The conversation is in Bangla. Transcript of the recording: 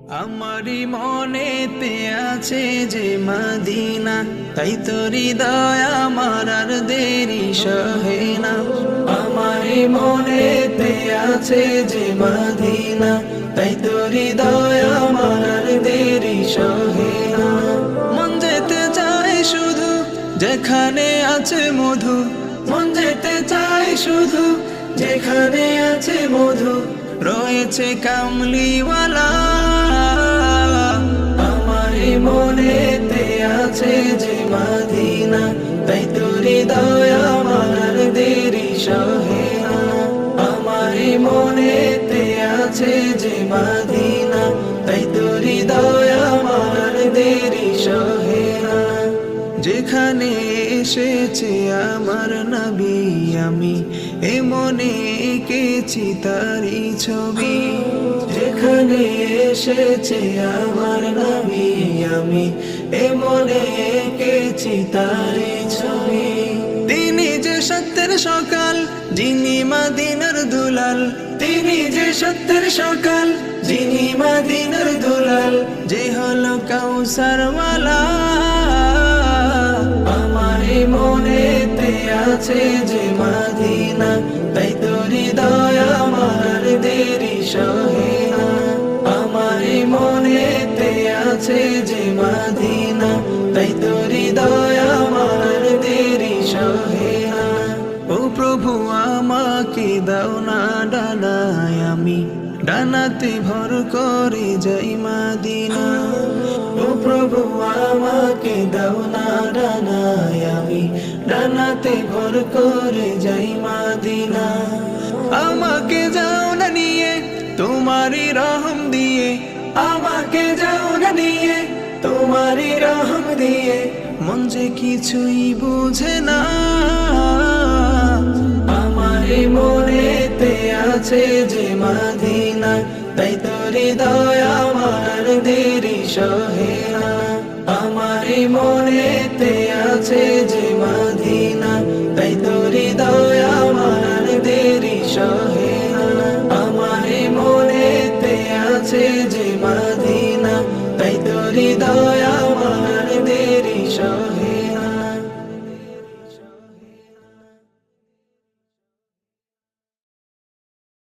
আমারি মনেতে আছে যে মদিনা, তাই তো হৃদয় আমার আর দেরি সহে না। আমারি মনেতে আছে যে মদিনা, তাই তো হৃদয় আমার আর দেরি সহে না। মন যেতে চায় শুধু যেখানে আছে মধু, মন যেতে চায় শুধু যেখানে আছে মধু, রয়েছে কামলিওয়ালা। আমারি মনেতে আছে যে মদিনা, তাই তো হৃদয় আমার দেরি সহে না। আমারি মনেতে আছে যে মদিনা, তাই তো হৃদয় আমার দেরি সহে না। যেখানে এসেছে আমার নবী, আমি এ মনে এঁকেছি তারি ছবি। যেখানে এসেছে আমার নবী, আমি এ মনে এঁকেছি তারি ছবি। তিনি যে সত্যের সকাল, যিনি মদিনার দুলাল, তিনি যে সত্যের সকাল, যিনি মদিনার দুলাল, যে হলো কাউসারওয়ালা। আমারি মনেতে আছে যে মদিনা, তাই তো হৃদয় আমার দেরি সহে না। আমারি মনেতে আছে যে মদিনা, তাই তো হৃদয় আমার দেরি সহে না। ও প্রভু আমাকে দাও না ডানায়, আমি ডানাতে ভর করে যাই মদিনা। ও প্রভু আমাকে দাও না ডানায়, আমি ডানাতে ভর করে যাই মদিনা। আমাকে যাও না নিয়ে তোমারি রহম দিয়ে, আমাকে যাও না নিয়ে তোমারি রহম দিয়ে, মন যে কিছুই বুঝে না। আমারি মনেতে আছে যে মদিনা, তাই তো হৃদয় আমার দেরি সহে না। আমারি মনেতে আছে যে মদিনা, তাই তো হৃদয় আমার দেরি সহে না। আমারি মনেতে আছে যে মদিনা, তাই তো হৃদয়